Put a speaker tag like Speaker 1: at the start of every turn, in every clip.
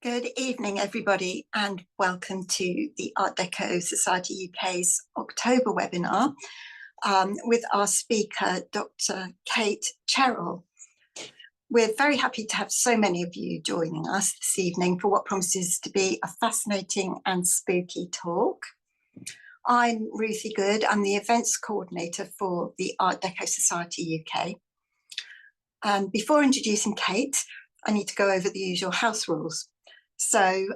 Speaker 1: Good evening, everybody, and welcome to the Art Deco Society UK's October webinar with our speaker, Dr. Kate Cherril. We're very happy to have so many of you joining us this evening for what promises to be a fascinating and spooky talk. I'm Ruthie Good. I'm the events coordinator for the Art Deco Society UK. And before introducing Kate, I need to go over the usual house rules. So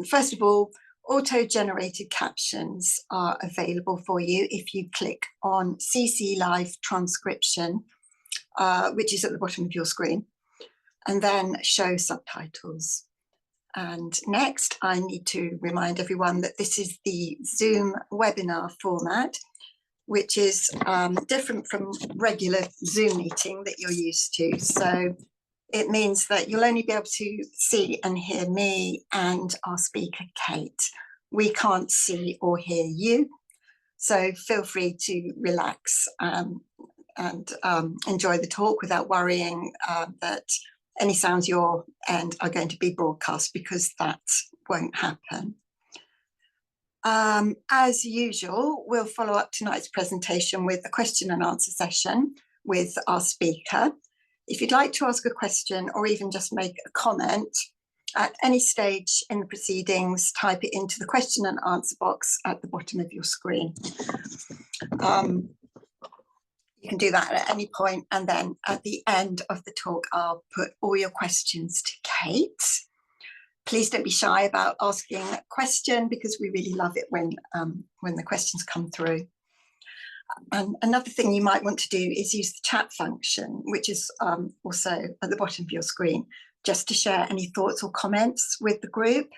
Speaker 1: first of all, auto-generated captions are available for you if you click on CC Live Transcription, which is at the bottom of your screen, and then show subtitles. And next, I need to remind everyone that this is the Zoom webinar format, which is different from regular Zoom meeting that you're used to. So it means that you'll only be able to see and hear me and our speaker, Kate. We can't see or hear you. So feel free to relax and enjoy the talk without worrying that any sounds your end are going to be broadcast, because that won't happen. As usual, we'll follow up tonight's presentation with a question and answer session with our speaker. If you'd like to ask a question or even just make a comment at any stage in the proceedings, type it into the question and answer box at the bottom of your screen. You can do that at any point, and then at the end of the talk, I'll put all your questions to Kate. Please don't be shy about asking a question, because we really love it when the questions come through. And another thing you might want to do is use the chat function, which is also at the bottom of your screen, just to share any thoughts or comments with the group.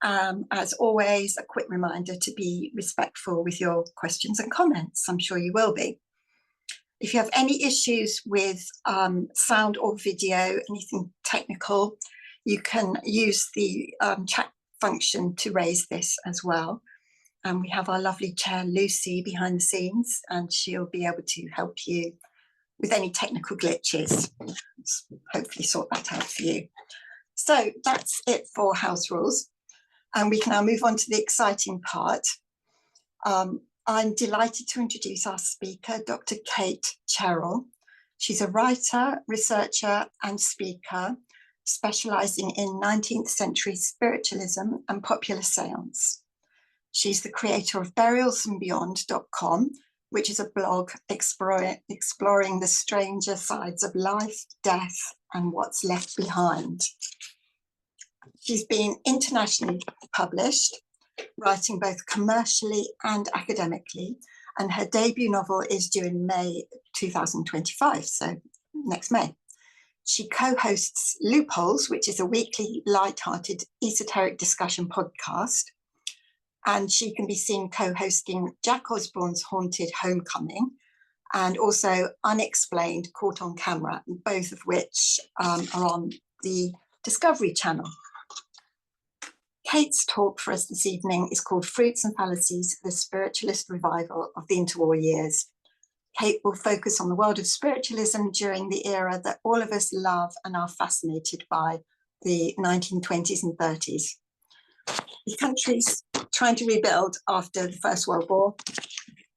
Speaker 1: As always, a quick reminder to be respectful with your questions and comments. I'm sure you will be. If you have any issues with sound or video, anything technical, you can use the chat function to raise this as well. And we have our lovely chair, Lucy, behind the scenes, and she'll be able to help you with any technical glitches. Hopefully sort that out for you. So that's it for house rules. And we can now move on to the exciting part. I'm delighted to introduce our speaker, Dr. Kate Cherril. She's a writer, researcher, and speaker, specializing in 19th century spiritualism and popular seance. She's the creator of burialsandbeyond.com, which is a blog exploring the stranger sides of life, death, and what's left behind. She's been internationally published, writing both commercially and academically, and her debut novel is due in May 2025, so next May. She co-hosts Loopholes, which is a weekly light-hearted esoteric discussion podcast, and she can be seen co-hosting Jack Osborne's Haunted Homecoming and also Unexplained Caught on Camera, both of which are on the Discovery Channel. Kate's talk for us this evening is called Fruits and Fallacies, the Spiritualist Revival of the Interwar Years. Kate will focus on the world of spiritualism during the era that all of us love and are fascinated by, the 1920s and 30s. The country's trying to rebuild after the First World War.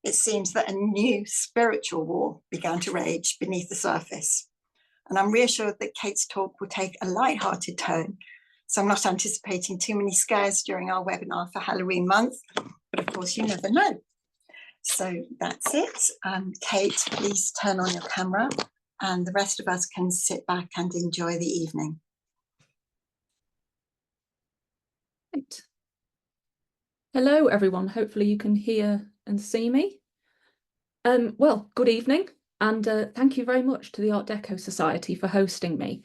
Speaker 1: It seems that a new spiritual war began to rage beneath the surface. And I'm reassured that Kate's talk will take a light-hearted tone. So I'm not anticipating too many scares during our webinar for Halloween month, but of course you never know. So that's it. Kate, please turn on your camera and the rest of us can sit back and enjoy the evening.
Speaker 2: Right. Hello, everyone. Hopefully you can hear and see me. Well, good evening, and thank you very much to the Art Deco Society for hosting me.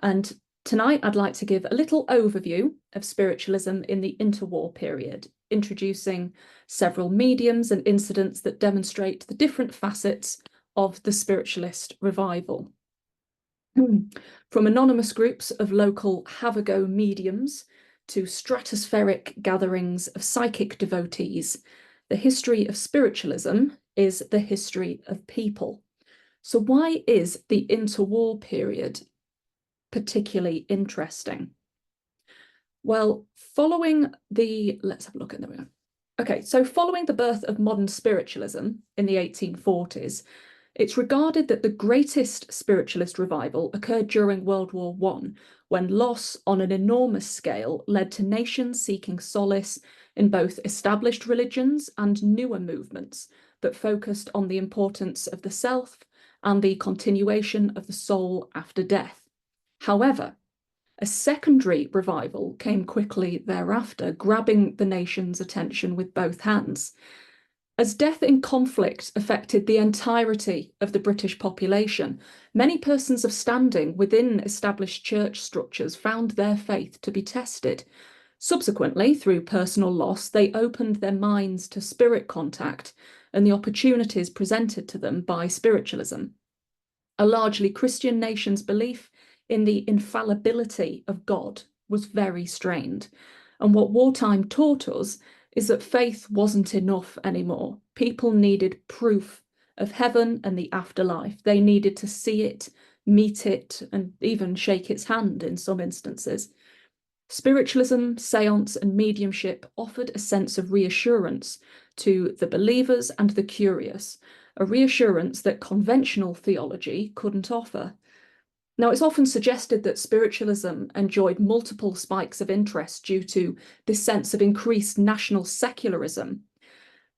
Speaker 2: And tonight I'd like to give a little overview of spiritualism in the interwar period, introducing several mediums and incidents that demonstrate the different facets of the spiritualist revival. From anonymous groups of local have-a-go mediums to stratospheric gatherings of psychic devotees, the history of spiritualism is the history of people. So why is the interwar period particularly interesting? Well, let's have a look at them. Okay, so following the birth of modern spiritualism in the 1840s, it's regarded that the greatest spiritualist revival occurred during World War I, when loss on an enormous scale led to nations seeking solace in both established religions and newer movements that focused on the importance of the self and the continuation of the soul after death. However, a secondary revival came quickly thereafter, grabbing the nation's attention with both hands. As death in conflict affected the entirety of the British population, many persons of standing within established church structures found their faith to be tested. Subsequently, through personal loss, they opened their minds to spirit contact and the opportunities presented to them by spiritualism. A largely Christian nation's belief in the infallibility of God was very strained. And what wartime taught us is that faith wasn't enough anymore. People needed proof of heaven and the afterlife. They needed to see it, meet it, and even shake its hand in some instances. Spiritualism, seance, and mediumship offered a sense of reassurance to the believers and the curious, a reassurance that conventional theology couldn't offer. Now, it's often suggested that spiritualism enjoyed multiple spikes of interest due to this sense of increased national secularism.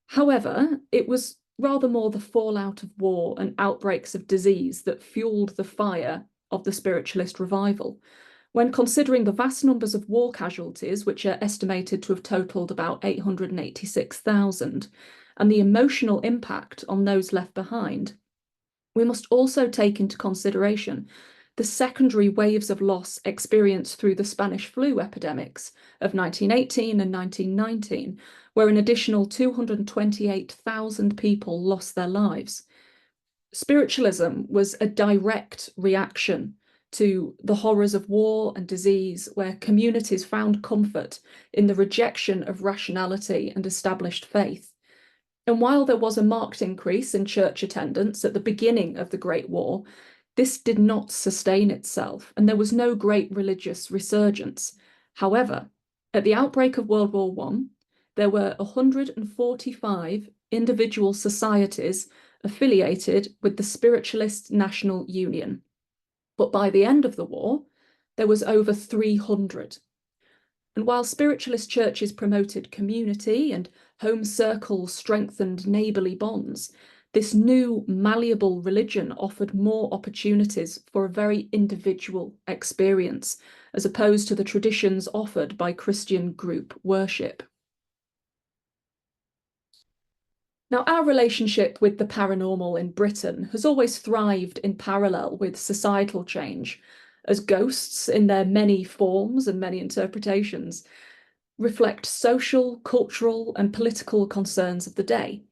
Speaker 2: However, it was rather more the fallout of war and outbreaks of disease that fueled the fire of the spiritualist revival. When considering the vast numbers of war casualties, which are estimated to have totaled about 886,000, and the emotional impact on those left behind, we must also take into consideration the secondary waves of loss experienced through the Spanish flu epidemics of 1918 and 1919, where an additional 228,000 people lost their lives. Spiritualism was a direct reaction to the horrors of war and disease, where communities found comfort in the rejection of rationality and established faith. And while there was a marked increase in church attendance at the beginning of the Great War, this did not sustain itself, and there was no great religious resurgence. However, at the outbreak of World War I, there were 145 individual societies affiliated with the Spiritualist National Union. But by the end of the war, there was over 300. And while spiritualist churches promoted community and home circles strengthened neighbourly bonds, this new malleable religion offered more opportunities for a very individual experience, as opposed to the traditions offered by Christian group worship. Now, our relationship with the paranormal in Britain has always thrived in parallel with societal change, as ghosts, in their many forms and many interpretations, reflect social, cultural, and political concerns of the day.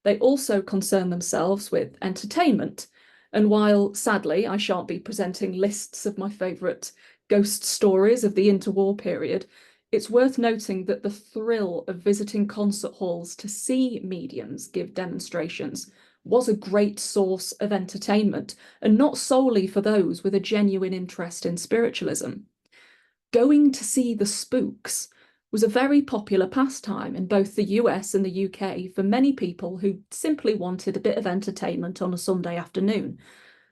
Speaker 2: They also concern themselves with entertainment. And while, sadly, I shan't be presenting lists of my favourite ghost stories of the interwar period, it's worth noting that the thrill of visiting concert halls to see mediums give demonstrations was a great source of entertainment, and not solely for those with a genuine interest in spiritualism. Going to see the spooks was a very popular pastime in both the US and the UK for many people who simply wanted a bit of entertainment on a Sunday afternoon,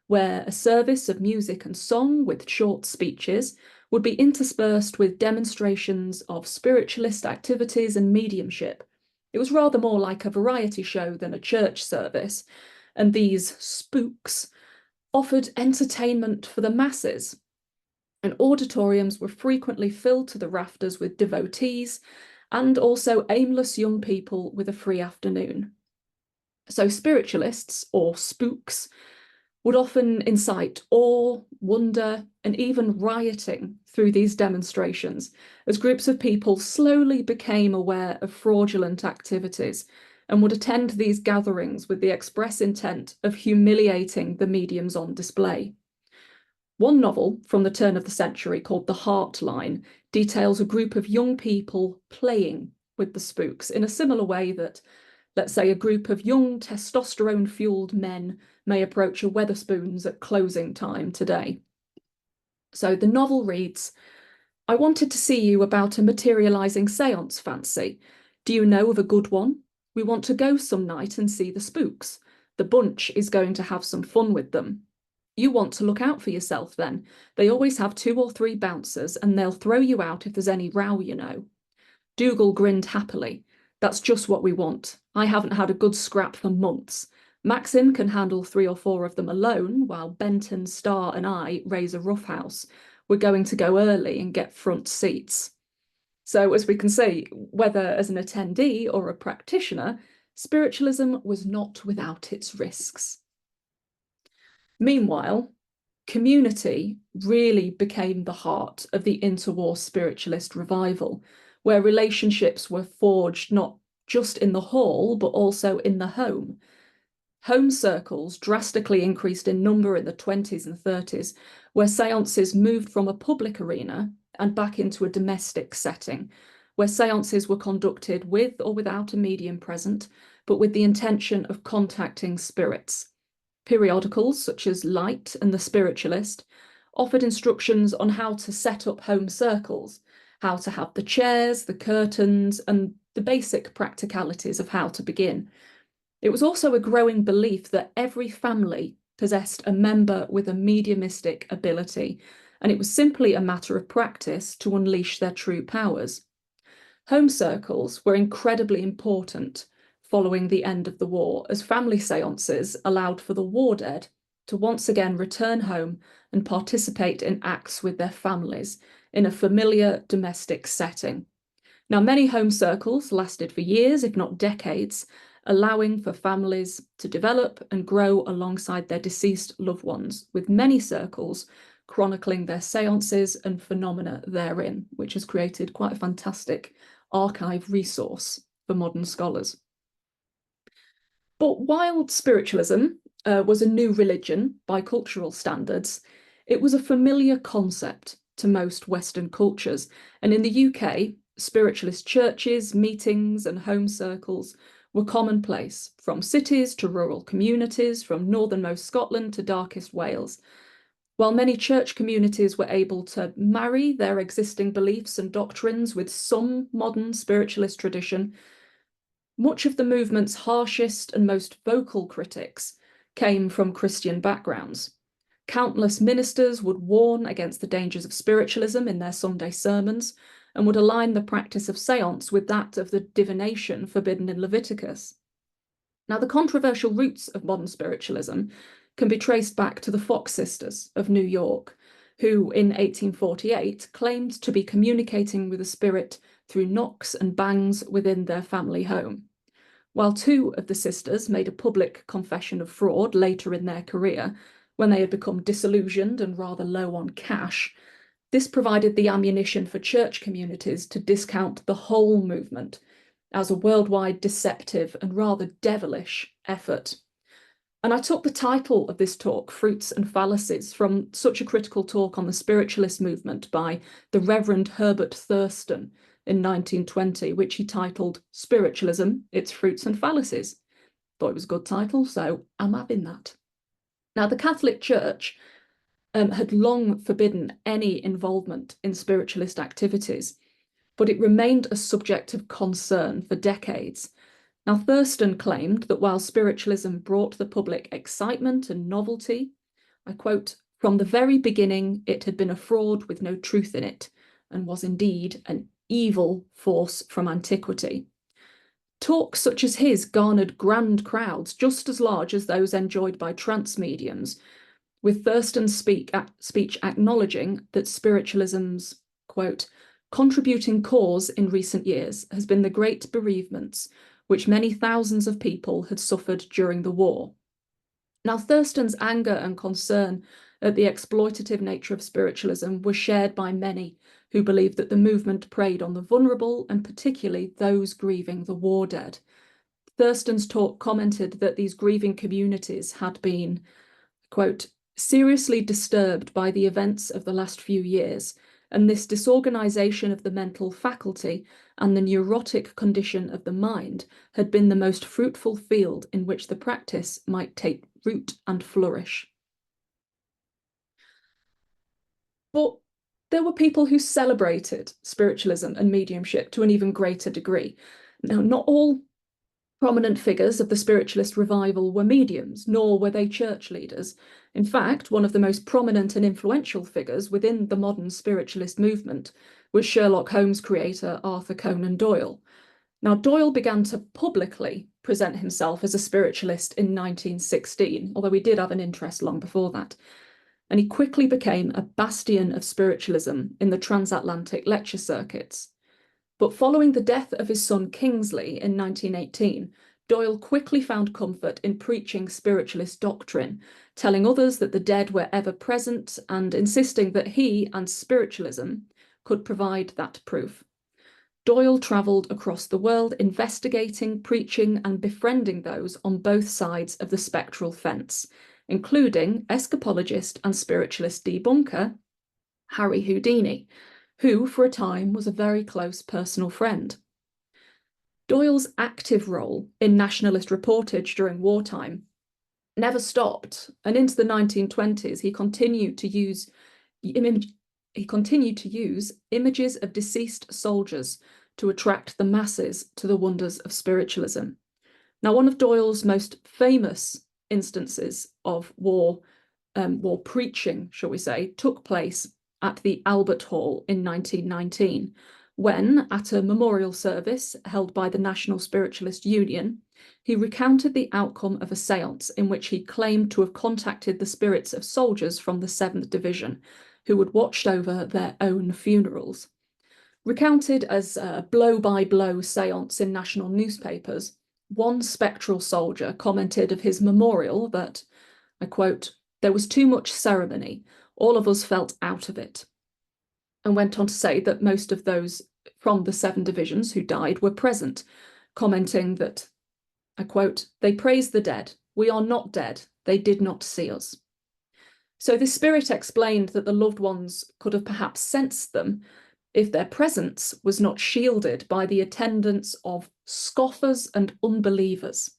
Speaker 2: where a service of music and song with short speeches would be interspersed with demonstrations of spiritualist activities and mediumship. It was rather more like a variety show than a church service, and these spooks offered entertainment for the masses. And auditoriums were frequently filled to the rafters with devotees and also aimless young people with a free afternoon. So spiritualists, or spooks, would often incite awe, wonder, and even rioting through these demonstrations, as groups of people slowly became aware of fraudulent activities and would attend these gatherings with the express intent of humiliating the mediums on display. One novel from the turn of the century, called The Heart Line, details a group of young people playing with the spooks in a similar way that, let's say, a group of young testosterone-fueled men may approach a Wetherspoons at closing time today. So the novel reads, I wanted to see you about a materializing seance fancy. Do you know of a good one? We want to go some night and see the spooks. The bunch is going to have some fun with them. You want to look out for yourself then. They always have 2 or 3 bouncers and they'll throw you out if there's any row, you know. Dougal grinned happily. That's just what we want. I haven't had a good scrap for months. Maxim can handle 3 or 4 of them alone, while Benton, Starr and I raise a roughhouse. We're going to go early and get front seats. So as we can see, whether as an attendee or a practitioner, spiritualism was not without its risks. Meanwhile, community really became the heart of the interwar spiritualist revival, where relationships were forged not just in the hall, but also in the home. Home circles drastically increased in number in the 20s and 30s, where seances moved from a public arena and back into a domestic setting, where seances were conducted with or without a medium present, but with the intention of contacting spirits. Periodicals such as Light and the Spiritualist offered instructions on how to set up home circles, how to have the chairs, the curtains, and the basic practicalities of how to begin. It was also a growing belief that every family possessed a member with a mediumistic ability, and it was simply a matter of practice to unleash their true powers. Home circles were incredibly important following the end of the war, as family seances allowed for the war dead to once again return home and participate in acts with their families in a familiar domestic setting. Now, many home circles lasted for years, if not decades, allowing for families to develop and grow alongside their deceased loved ones, with many circles chronicling their seances and phenomena therein, which has created quite a fantastic archive resource for modern scholars. But while spiritualism was a new religion by cultural standards, it was a familiar concept to most Western cultures. And in the UK, spiritualist churches, meetings, and home circles were commonplace, from cities to rural communities, from northernmost Scotland to darkest Wales. While many church communities were able to marry their existing beliefs and doctrines with some modern spiritualist tradition, much of the movement's harshest and most vocal critics came from Christian backgrounds. Countless ministers would warn against the dangers of spiritualism in their Sunday sermons and would align the practice of seance with that of the divination forbidden in Leviticus. Now, the controversial roots of modern spiritualism can be traced back to the Fox sisters of New York, who in 1848 claimed to be communicating with a spirit through knocks and bangs within their family home. While 2 of the sisters made a public confession of fraud later in their career, when they had become disillusioned and rather low on cash, this provided the ammunition for church communities to discount the whole movement as a worldwide deceptive and rather devilish effort. And I took the title of this talk, Fruits and Fallacies, from such a critical talk on the spiritualist movement by the Reverend Herbert Thurston in 1920, which he titled Spiritualism, Its Fruits and Fallacies. Thought it was a good title, so I'm having that. Now, the Catholic Church had long forbidden any involvement in spiritualist activities, but it remained a subject of concern for decades. Now, Thurston claimed that while spiritualism brought the public excitement and novelty, I quote, "From the very beginning, it had been a fraud with no truth in it, and was indeed an evil force from antiquity." Talks such as his garnered grand crowds, just as large as those enjoyed by trance mediums, with Thurston's speech acknowledging that spiritualism's, quote, "contributing cause in recent years has been the great bereavements which many thousands of people had suffered during the war." Now, Thurston's anger and concern at the exploitative nature of spiritualism was shared by many who believed that the movement preyed on the vulnerable and particularly those grieving the war dead. Thurston's talk commented that these grieving communities had been, quote, "seriously disturbed by the events of the last few years, and this disorganization of the mental faculty and the neurotic condition of the mind had been the most fruitful field in which the practice might take root and flourish." But there were people who celebrated spiritualism and mediumship to an even greater degree. Now, not all prominent figures of the spiritualist revival were mediums, nor were they church leaders. In fact, one of the most prominent and influential figures within the modern spiritualist movement was Sherlock Holmes creator Arthur Conan Doyle. Now, Doyle began to publicly present himself as a spiritualist in 1916, although he did have an interest long before that. And he quickly became a bastion of spiritualism in the transatlantic lecture circuits. But following the death of his son Kingsley in 1918, Doyle quickly found comfort in preaching spiritualist doctrine, telling others that the dead were ever present and insisting that he and spiritualism could provide that proof. Doyle travelled across the world investigating, preaching and befriending those on both sides of the spectral fence, including escapologist and spiritualist debunker Harry Houdini, who for a time was a very close personal friend. Doyle's active role in nationalist reportage during wartime never stopped, and into the 1920s he continued to use images of deceased soldiers to attract the masses to the wonders of spiritualism. Now, one of Doyle's most famous instances of war preaching, shall we say, took place at the Albert Hall in 1919, when, at a memorial service held by the National Spiritualist Union, he recounted the outcome of a séance in which he claimed to have contacted the spirits of soldiers from the 7th Division, who had watched over their own funerals. Recounted as a blow-by-blow séance in national newspapers, one spectral soldier commented of his memorial that, I quote, "There was too much ceremony. All of us felt out of it," and went on to say that most of those from the 7 divisions who died were present, commenting that, I quote, "They praise the dead. We are not dead. They did not see us." So this spirit explained that the loved ones could have perhaps sensed them if their presence was not shielded by the attendance of scoffers and unbelievers.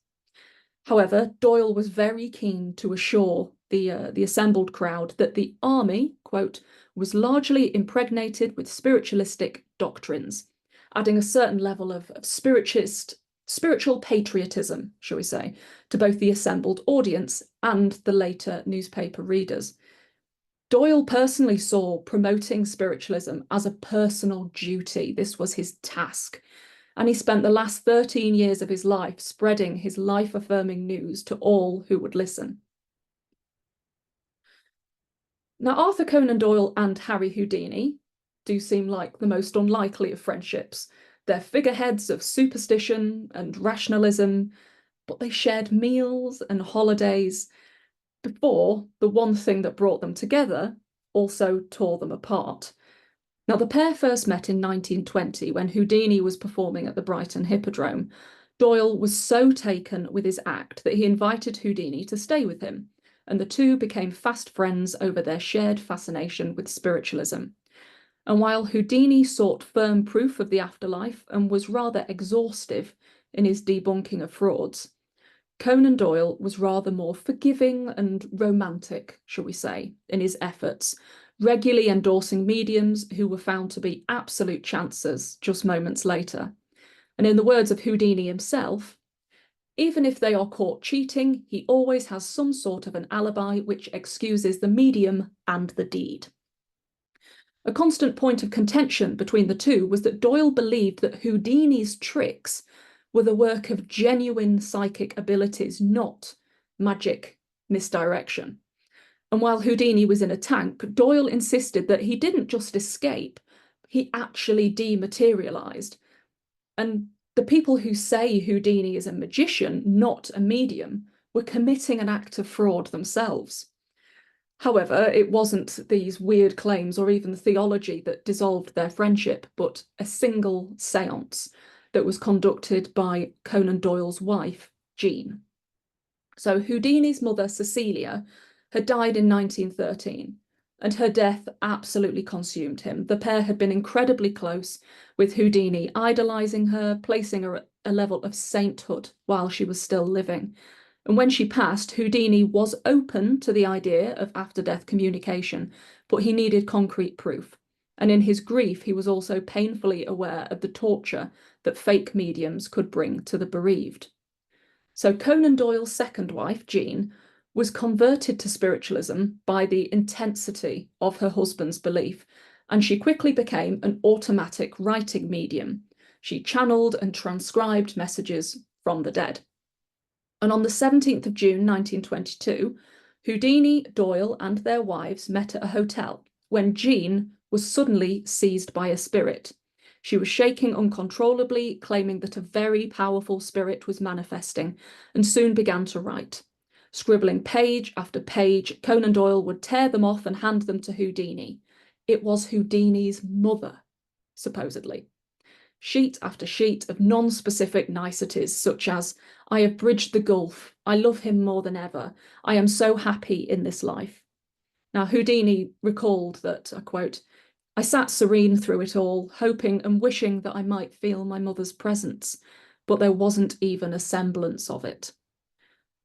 Speaker 2: However, Doyle was very keen to assure the assembled crowd that the army, quote, was largely impregnated with spiritualistic doctrines, adding a certain level of spiritual patriotism, shall we say, to both the assembled audience and the later newspaper readers. Doyle personally saw promoting spiritualism as a personal duty. This was his task. And he spent the last 13 years of his life spreading his life-affirming news to all who would listen. Now, Arthur Conan Doyle and Harry Houdini do seem like the most unlikely of friendships. They're figureheads of superstition and rationalism, but they shared meals and holidays before the one thing that brought them together also tore them apart. Now, the pair first met in 1920 when Houdini was performing at the Brighton Hippodrome. Doyle was so taken with his act that he invited Houdini to stay with him, and the two became fast friends over their shared fascination with spiritualism. And while Houdini sought firm proof of the afterlife and was rather exhaustive in his debunking of frauds, Conan Doyle was rather more forgiving and romantic, shall we say, in his efforts, regularly endorsing mediums who were found to be absolute chancers just moments later. And in the words of Houdini himself, "Even if they are caught cheating, he always has some sort of an alibi which excuses the medium and the deed." A constant point of contention between the two was that Doyle believed that Houdini's tricks were the work of genuine psychic abilities, not magic misdirection. And while Houdini was in a tank, Doyle insisted that he didn't just escape, he actually dematerialized. And the people who say Houdini is a magician, not a medium, were committing an act of fraud themselves. However, it wasn't these weird claims or even theology that dissolved their friendship, but a single séance that was conducted by Conan Doyle's wife, Jean. So Houdini's mother, Cecilia, had died in 1913, and her death absolutely consumed him. The pair had been incredibly close, with Houdini idolizing her, placing her at a level of sainthood while she was still living. And when she passed, Houdini was open to the idea of after-death communication, but he needed concrete proof. and in his grief he was also painfully aware of the torture that fake mediums could bring to the bereaved. So Conan Doyle's second wife, Jean, was converted to spiritualism by the intensity of her husband's belief, and she quickly became an automatic writing medium. She channeled and transcribed messages from the dead. And on the 17th of June 1922, Houdini, Doyle, and their wives met at a hotel when Jean was suddenly seized by a spirit. She was shaking uncontrollably, claiming that a very powerful spirit was manifesting, and soon began to write. Scribbling page after page, Conan Doyle would tear them off and hand them to Houdini. It was Houdini's mother, supposedly. Sheet after sheet of non-specific niceties, such as, "I have bridged the gulf, I love him more than ever, I am so happy in this life." Now, Houdini recalled that, I quote, "I sat serene through it all, hoping and wishing that I might feel my mother's presence, but there wasn't even a semblance of it."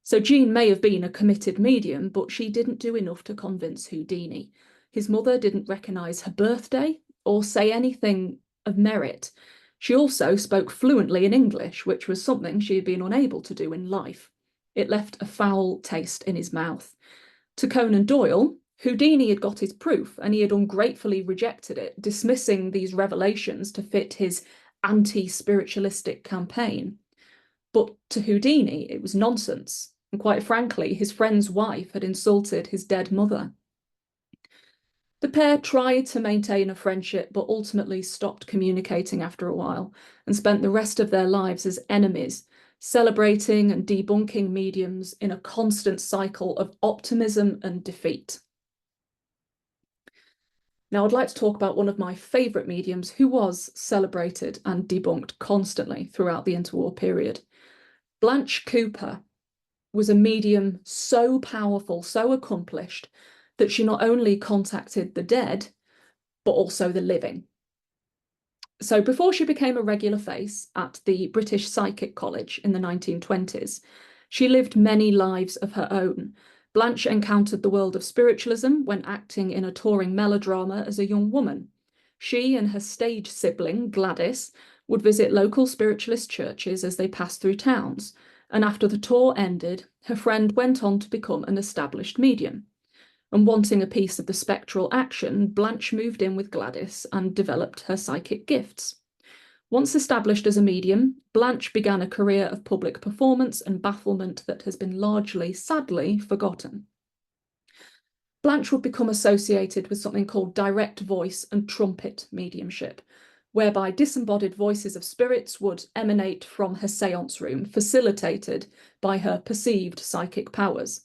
Speaker 2: So Jean may have been a committed medium, but she didn't do enough to convince Houdini. His mother didn't recognise her birthday or say anything of merit. She also spoke fluently in English, which was something she had been unable to do in life. It left a foul taste in his mouth. To Conan Doyle, Houdini had got his proof and he had ungratefully rejected it, dismissing these revelations to fit his anti-spiritualistic campaign. But to Houdini, it was nonsense. And quite frankly, his friend's wife had insulted his dead mother. The pair tried to maintain a friendship, but ultimately stopped communicating after a while and spent the rest of their lives as enemies, celebrating and debunking mediums in a constant cycle of optimism and defeat. Now, I'd like to talk about one of my favourite mediums who was celebrated and debunked constantly throughout the interwar period. Blanche Cooper was a medium so powerful, so accomplished, that she not only contacted the dead, but also the living. So before she became a regular face at the British Psychic College in the 1920s, she lived many lives of her own. Blanche encountered the world of spiritualism when acting in a touring melodrama as a young woman. She and her stage sibling, Gladys, would visit local spiritualist churches as they passed through towns, and after the tour ended, her friend went on to become an established medium. And wanting a piece of the spectral action, Blanche moved in with Gladys and developed her psychic gifts. Once established as a medium, Blanche began a career of public performance and bafflement that has been largely, sadly, forgotten. Blanche would become associated with something called direct voice and trumpet mediumship, whereby disembodied voices of spirits would emanate from her séance room, facilitated by her perceived psychic powers.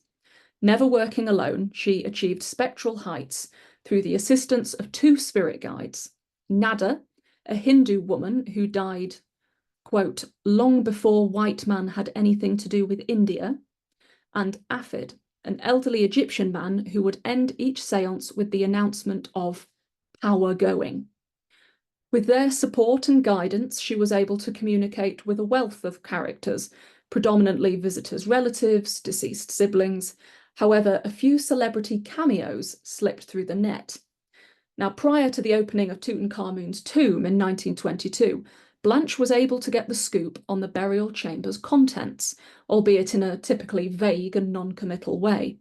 Speaker 2: Never working alone, she achieved spectral heights through the assistance of two spirit guides, Nada, a Hindu woman who died, quote, long before white man had anything to do with India, and Afid, an elderly Egyptian man who would end each séance with the announcement of power going. With their support and guidance, she was able to communicate with a wealth of characters, predominantly visitors' relatives, deceased siblings. However, a few celebrity cameos slipped through the net. Now, prior to the opening of Tutankhamun's tomb in 1922, Blanche was able to get the scoop on the burial chamber's contents, albeit in a typically vague and non-committal way.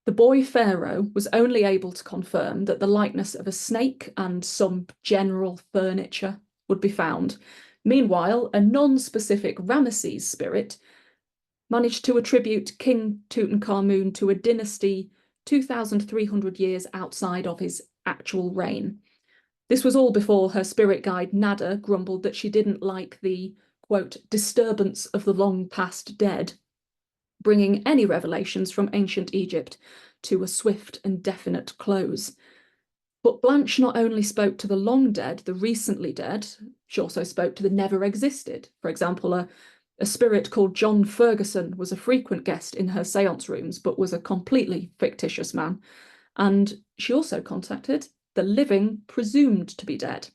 Speaker 2: The boy pharaoh was only able to confirm that the likeness of a snake and some general furniture would be found. Meanwhile, a non-specific Ramesses spirit managed to attribute King Tutankhamun to a dynasty 2,300 years outside of his actual reign. This was all before her spirit guide Nada grumbled that she didn't like the, quote, disturbance of the long past dead, bringing any revelations from ancient Egypt to a swift and definite close. But Blanche not only spoke to the long dead, the recently dead, she also spoke to the never existed. For example, a spirit called John Ferguson was a frequent guest in her séance rooms, but was a completely fictitious man. And she also contacted the living presumed to be dead.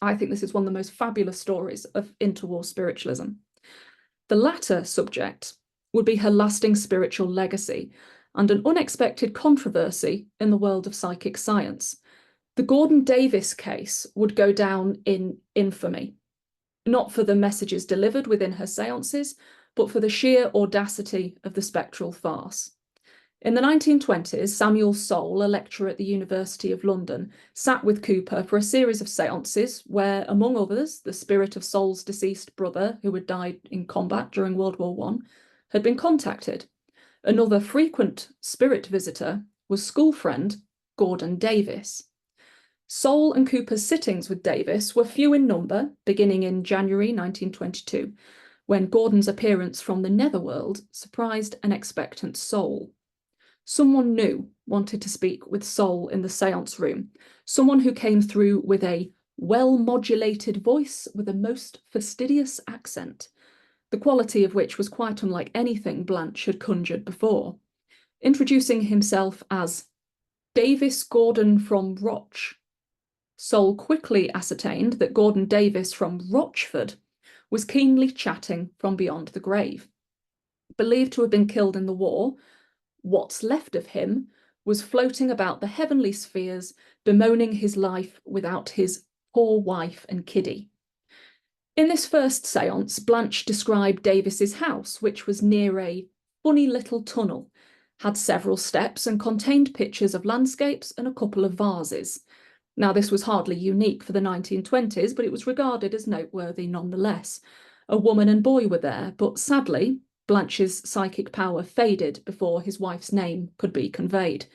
Speaker 2: I think this is one of the most fabulous stories of interwar spiritualism. The latter subject would be her lasting spiritual legacy and an unexpected controversy in the world of psychic science. The Gordon Davis case would go down in infamy, not for the messages delivered within her seances, but for the sheer audacity of the spectral farce. In the 1920s, Samuel Soule, a lecturer at the University of London, sat with Cooper for a series of seances where, among others, the spirit of Soule's deceased brother, who had died in combat during World War I, had been contacted. Another frequent spirit visitor was school friend Gordon Davis. Soule and Cooper's sittings with Davis were few in number, beginning in January 1922, when Gordon's appearance from the netherworld surprised an expectant Soule. Someone new wanted to speak with Soule in the séance room, someone who came through with a well-modulated voice with a most fastidious accent, the quality of which was quite unlike anything Blanche had conjured before. Introducing himself as Davis Gordon from Roch, Soule quickly ascertained that Gordon Davis from Rochford was keenly chatting from beyond the grave. Believed to have been killed in the war, what's left of him was floating about the heavenly spheres, bemoaning his life without his poor wife and kiddie. In this first séance, Blanche described Davis's house, which was near a funny little tunnel, had several steps and contained pictures of landscapes and a couple of vases. Now, this was hardly unique for the 1920s, but it was regarded as noteworthy nonetheless. A woman and boy were there, but sadly, Blanche's psychic power faded before his wife's name could be conveyed.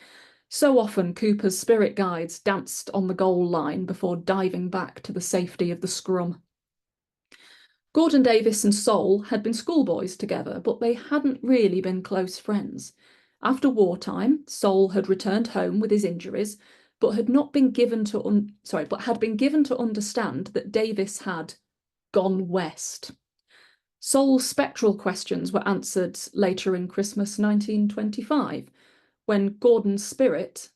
Speaker 2: So often Cooper's spirit guides danced on the goal line before diving back to the safety of the scrum. Gordon Davis and Soule had been schoolboys together, but they hadn't really been close friends. After wartime, Soule had returned home with his injuries, but had been given to understand that Davis had gone west. Soule's spectral questions were answered later in Christmas 1925, when Gordon's spirit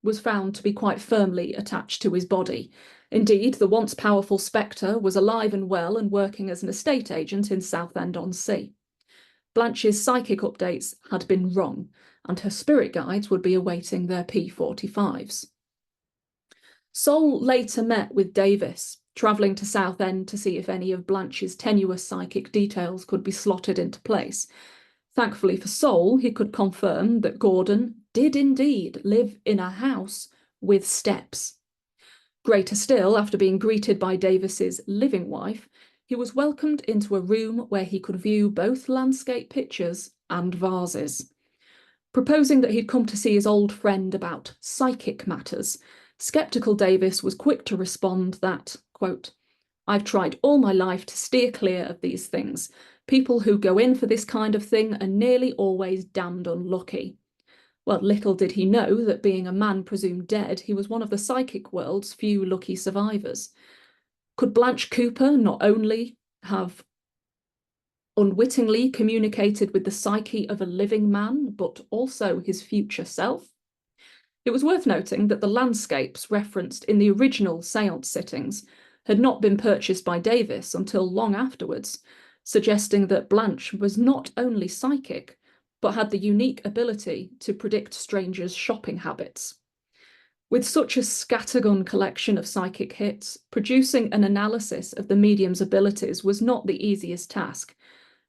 Speaker 2: was found to be quite firmly attached to his body. Indeed, the once powerful spectre was alive and well and working as an estate agent in Southend-on-Sea. Blanche's psychic updates had been wrong, and her spirit guides would be awaiting their P45s. Soule later met with Davis, travelling to Southend to see if any of Blanche's tenuous psychic details could be slotted into place. Thankfully for Soule, he could confirm that Gordon did indeed live in a house with steps. Greater still, after being greeted by Davis's living wife, he was welcomed into a room where he could view both landscape pictures and vases. Proposing that he'd come to see his old friend about psychic matters, sceptical Davis was quick to respond that, quote, "I've tried all my life to steer clear of these things. People who go in for this kind of thing are nearly always damned unlucky." Well, little did he know that being a man presumed dead, he was one of the psychic world's few lucky survivors. Could Blanche Cooper not only have unwittingly communicated with the psyche of a living man, but also his future self? It was worth noting that the landscapes referenced in the original séance sittings had not been purchased by Davis until long afterwards, suggesting that Blanche was not only psychic, but had the unique ability to predict strangers' shopping habits. With such a scattergun collection of psychic hits, producing an analysis of the medium's abilities was not the easiest task.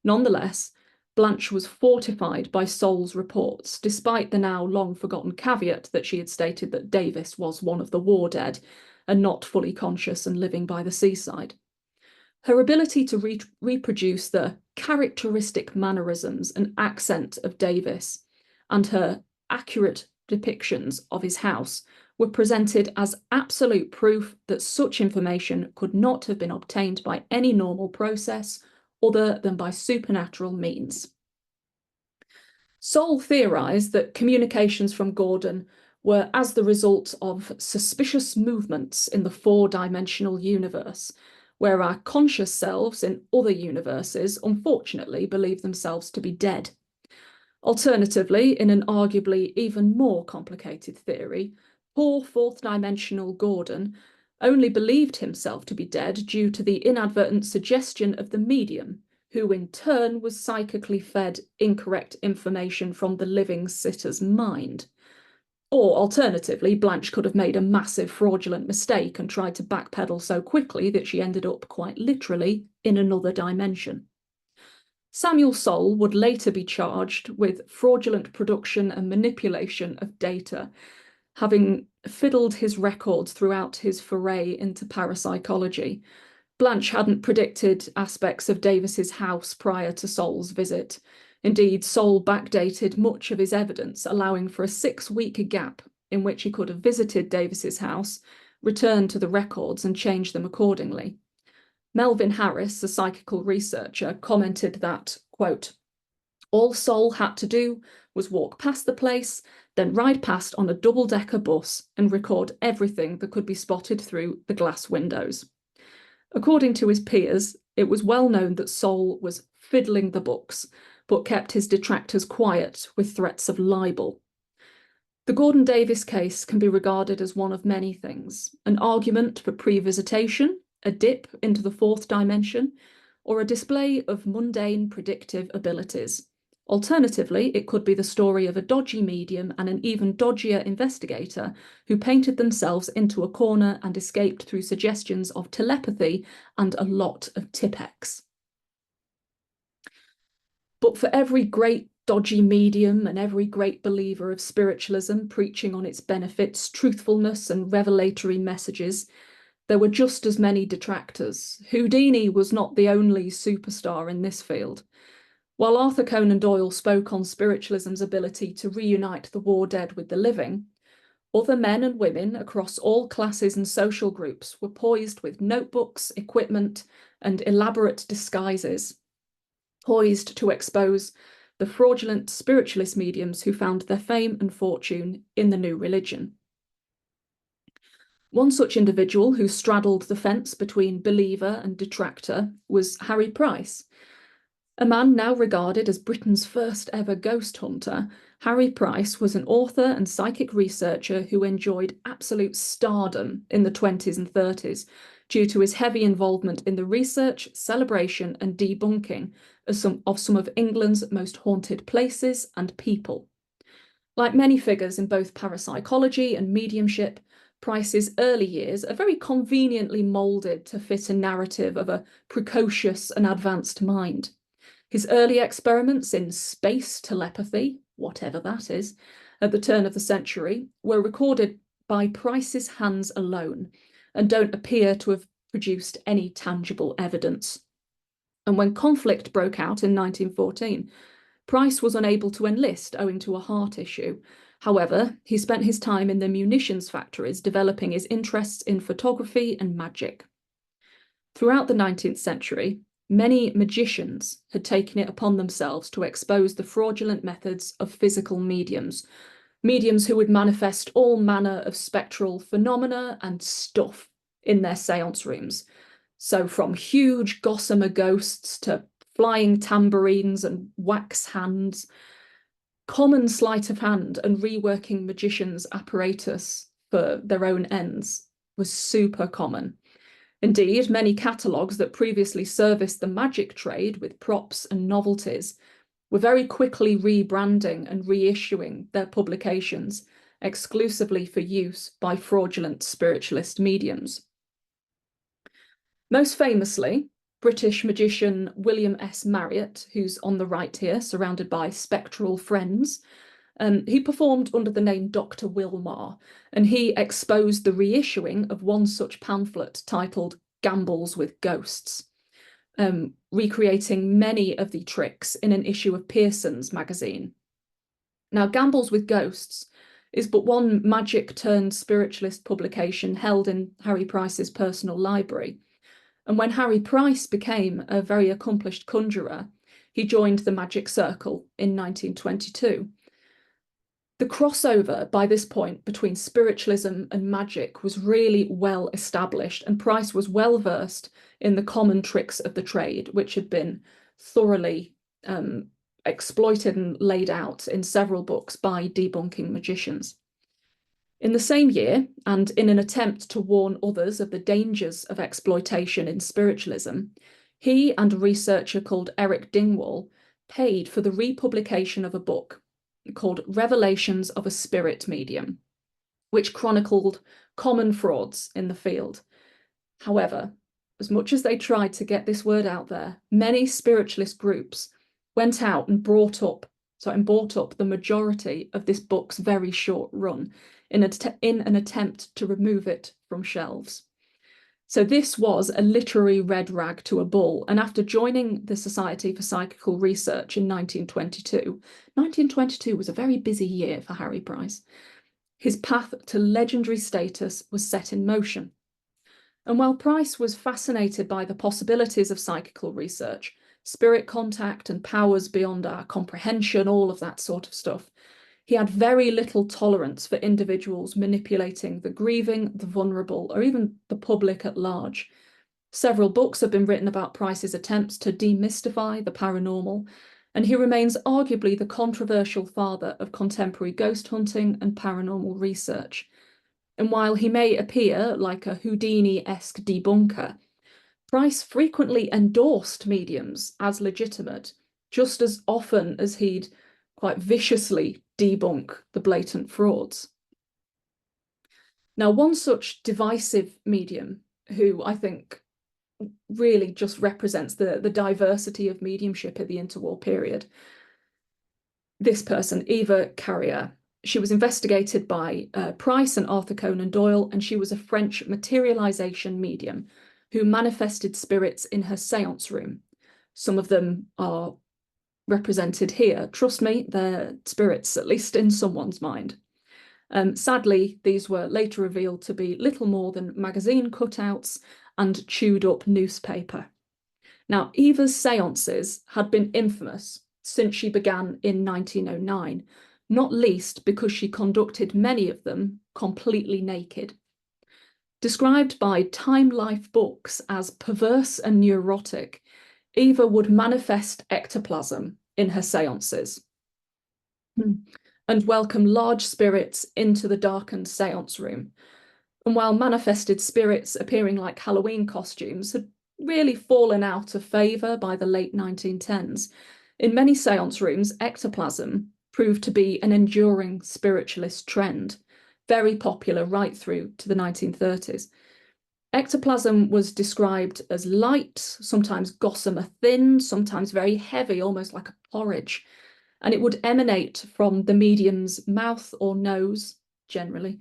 Speaker 2: Nonetheless, Blanche was fortified by Soule's reports, despite the now long-forgotten caveat that she had stated that Davis was one of the war dead and not fully conscious and living by the seaside. Her ability to reproduce the characteristic mannerisms and accent of Davis and her accurate depictions of his house were presented as absolute proof that such information could not have been obtained by any normal process other than by supernatural means. Soule theorised that communications from Gordon were as the result of suspicious movements in the four-dimensional universe, where our conscious selves in other universes unfortunately believe themselves to be dead. Alternatively, in an arguably even more complicated theory, poor fourth-dimensional Gordon only believed himself to be dead due to the inadvertent suggestion of the medium, who in turn was psychically fed incorrect information from the living sitter's mind. Or alternatively, Blanche could have made a massive fraudulent mistake and tried to backpedal so quickly that she ended up quite literally in another dimension. Samuel Soule would later be charged with fraudulent production and manipulation of data, having fiddled his records throughout his foray into parapsychology. Blanche hadn't predicted aspects of Davis's house prior to Soule's visit. Indeed, Soule backdated much of his evidence, allowing for a 6-week gap in which he could have visited Davis's house, returned to the records and changed them accordingly. Melvin Harris, a psychical researcher, commented that, quote, "All Soule had to do was walk past the place, then ride past on a double-decker bus and record everything that could be spotted through the glass windows." According to his peers, it was well known that Soule was fiddling the books, but kept his detractors quiet with threats of libel. The Gordon Davis case can be regarded as one of many things: an argument for pre-visitation, a dip into the fourth dimension, or a display of mundane predictive abilities. Alternatively, it could be the story of a dodgy medium and an even dodgier investigator who painted themselves into a corner and escaped through suggestions of telepathy and a lot of Tipex. But for every great dodgy medium and every great believer of spiritualism preaching on its benefits, truthfulness, and revelatory messages, there were just as many detractors. Houdini was not the only superstar in this field. While Arthur Conan Doyle spoke on spiritualism's ability to reunite the war dead with the living, other men and women across all classes and social groups were poised with notebooks, equipment, and elaborate disguises, poised to expose the fraudulent spiritualist mediums who found their fame and fortune in the new religion. One such individual who straddled the fence between believer and detractor was Harry Price. A man now regarded as Britain's first ever ghost hunter, Harry Price was an author and psychic researcher who enjoyed absolute stardom in the 20s and 30s due to his heavy involvement in the research, celebration, and debunking of some of England's most haunted places and people. Like many figures in both parapsychology and mediumship, Price's early years are very conveniently moulded to fit a narrative of a precocious and advanced mind. His early experiments in space telepathy, whatever that is, at the turn of the century, were recorded by Price's hands alone and don't appear to have produced any tangible evidence. And when conflict broke out in 1914, Price was unable to enlist owing to a heart issue. However, he spent his time in the munitions factories developing his interests in photography and magic. Throughout the 19th century, many magicians had taken it upon themselves to expose the fraudulent methods of physical mediums who would manifest all manner of spectral phenomena and stuff in their seance rooms. So from huge gossamer ghosts to flying tambourines and wax hands, common sleight of hand and reworking magicians' apparatus for their own ends was super common. Indeed, many catalogues that previously serviced the magic trade with props and novelties were very quickly rebranding and reissuing their publications exclusively for use by fraudulent spiritualist mediums. Most famously, British magician William S. Marriott, who's on the right here, surrounded by spectral friends, he performed under the name Dr. Wilmar, and he exposed the reissuing of one such pamphlet titled Gambles with Ghosts, recreating many of the tricks in an issue of Pearson's magazine. Now, Gambles with Ghosts is but one magic-turned-spiritualist publication held in Harry Price's personal library. And when Harry Price became a very accomplished conjurer, he joined the Magic Circle in 1922. The crossover by this point between spiritualism and magic was really well established, and Price was well versed in the common tricks of the trade, which had been thoroughly exploited and laid out in several books by debunking magicians. In the same year, and in an attempt to warn others of the dangers of exploitation in spiritualism, he and a researcher called Eric Dingwall paid for the republication of a book called Revelations of a Spirit Medium. which chronicled common frauds in the field. However, as much as they tried to get this word out there, many spiritualist groups went out and bought up the majority of this book's very short run in an attempt to remove it from shelves. So this was a literary red rag to a bull, and after joining the Society for Psychical Research in 1922 was a very busy year for Harry Price. His path to legendary status was set in motion. And while Price was fascinated by the possibilities of psychical research, spirit contact and powers beyond our comprehension, all of that sort of stuff, he had very little tolerance for individuals manipulating the grieving, the vulnerable, or even the public at large. Several books have been written about Price's attempts to demystify the paranormal, and he remains arguably the controversial father of contemporary ghost hunting and paranormal research. And while he may appear like a Houdini-esque debunker, Price frequently endorsed mediums as legitimate, just as often as he'd quite viciously debunk the blatant frauds. Now, one such divisive medium, who I think really just represents the diversity of mediumship at the interwar period, this person, Eva Carrier, she was investigated by Price and Arthur Conan Doyle, and she was a French materialization medium who manifested spirits in her seance room. Some of them are represented here. Trust me, they're spirits, at least in someone's mind. Sadly, these were later revealed to be little more than magazine cutouts and chewed up newspaper. Now, Eva's seances had been infamous since she began in 1909, not least because she conducted many of them completely naked. Described by Time Life books as perverse and neurotic, Eva would manifest ectoplasm in her seances and welcome large spirits into the darkened seance room. And while manifested spirits appearing like Halloween costumes had really fallen out of favour by the late 1910s, in many seance rooms, ectoplasm proved to be an enduring spiritualist trend, very popular right through to the 1930s. Ectoplasm was described as light, sometimes gossamer thin, sometimes very heavy, almost like a porridge, and it would emanate from the medium's mouth or nose, generally,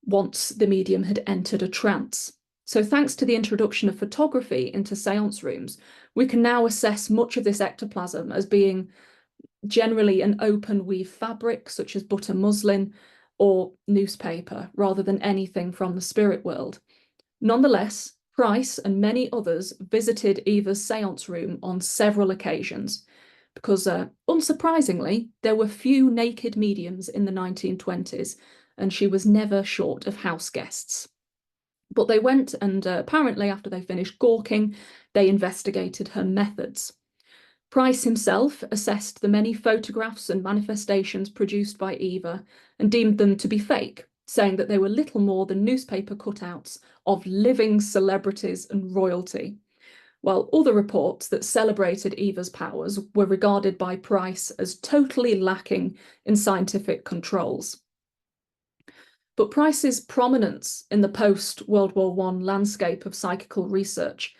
Speaker 2: once the medium had entered a trance. So thanks to the introduction of photography into seance rooms, we can now assess much of this ectoplasm as being generally an open weave fabric, such as butter muslin or newspaper, rather than anything from the spirit world. Nonetheless, Price and many others visited Eva's seance room on several occasions, because unsurprisingly, there were few naked mediums in the 1920s, and she was never short of house guests. But they went, and apparently after they finished gawking, they investigated her methods. Price himself assessed the many photographs and manifestations produced by Eva and deemed them to be fake, saying that they were little more than newspaper cutouts of living celebrities and royalty, while other reports that celebrated Eva's powers were regarded by Price as totally lacking in scientific controls. But Price's prominence in the post-World War I landscape of psychical research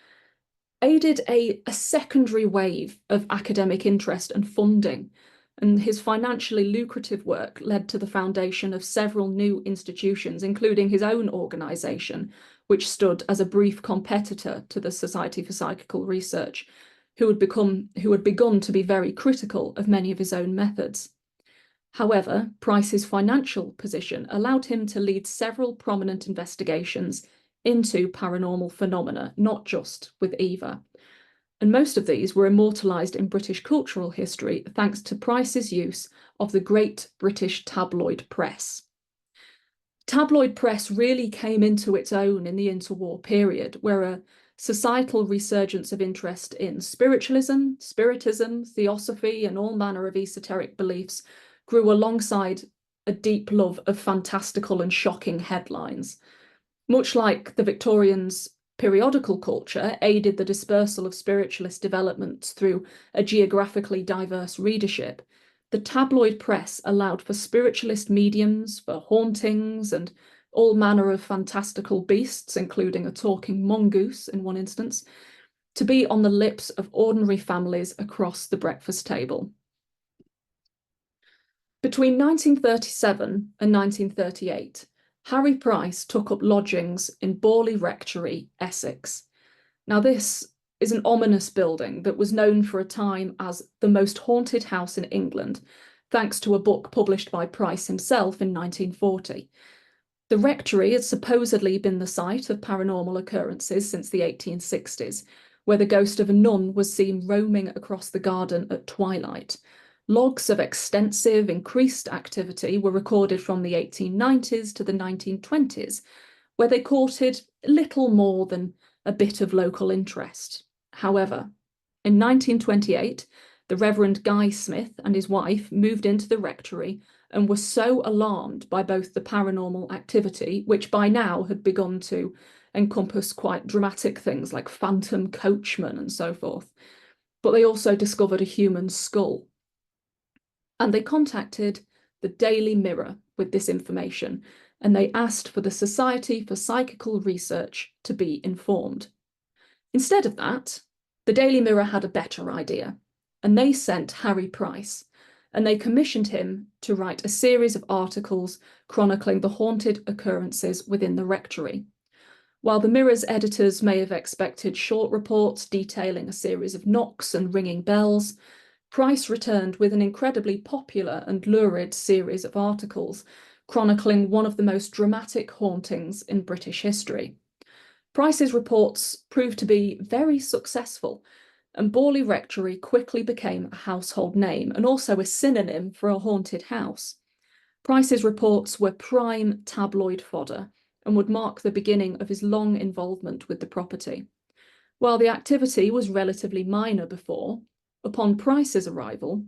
Speaker 2: aided a secondary wave of academic interest and funding, and his financially lucrative work led to the foundation of several new institutions, including his own organisation, which stood as a brief competitor to the Society for Psychical Research, who had begun to be very critical of many of his own methods. However, Price's financial position allowed him to lead several prominent investigations into paranormal phenomena, not just with Eva. And most of these were immortalised in British cultural history thanks to Price's use of the great British tabloid press. Tabloid press really came into its own in the interwar period, where a societal resurgence of interest in spiritualism, spiritism, theosophy, and all manner of esoteric beliefs grew alongside a deep love of fantastical and shocking headlines. Much like the Victorians' periodical culture aided the dispersal of spiritualist developments through a geographically diverse readership, the tabloid press allowed for spiritualist mediums, for hauntings, and all manner of fantastical beasts, including a talking mongoose in one instance, to be on the lips of ordinary families across the breakfast table. Between 1937 and 1938, Harry Price took up lodgings in Borley Rectory, Essex. Now, this is an ominous building that was known for a time as the most haunted house in England, thanks to a book published by Price himself in 1940. The rectory had supposedly been the site of paranormal occurrences since the 1860s, where the ghost of a nun was seen roaming across the garden at twilight. Logs of extensive, increased activity were recorded from the 1890s to the 1920s, where they courted little more than a bit of local interest. However, in 1928, the Reverend Guy Smith and his wife moved into the rectory and were so alarmed by both the paranormal activity, which by now had begun to encompass quite dramatic things like phantom coachmen and so forth, but they also discovered a human skull. And they contacted the Daily Mirror with this information, and they asked for the Society for Psychical Research to be informed. Instead of that, the Daily Mirror had a better idea, and they sent Harry Price, and they commissioned him to write a series of articles chronicling the haunted occurrences within the rectory. While the Mirror's editors may have expected short reports detailing a series of knocks and ringing bells, Price returned with an incredibly popular and lurid series of articles chronicling one of the most dramatic hauntings in British history. Price's reports proved to be very successful, and Borley Rectory quickly became a household name and also a synonym for a haunted house. Price's reports were prime tabloid fodder and would mark the beginning of his long involvement with the property. While the activity was relatively minor before, upon Price's arrival,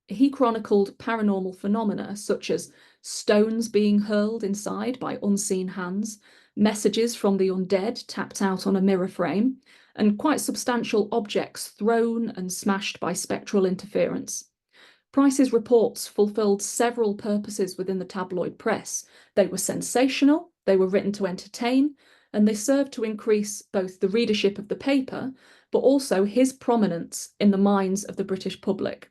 Speaker 2: he chronicled paranormal phenomena such as stones being hurled inside by unseen hands, messages from the undead tapped out on a mirror frame, and quite substantial objects thrown and smashed by spectral interference. Price's reports fulfilled several purposes within the tabloid press. They were sensational, they were written to entertain, and they served to increase both the readership of the paper, but also his prominence in the minds of the British public.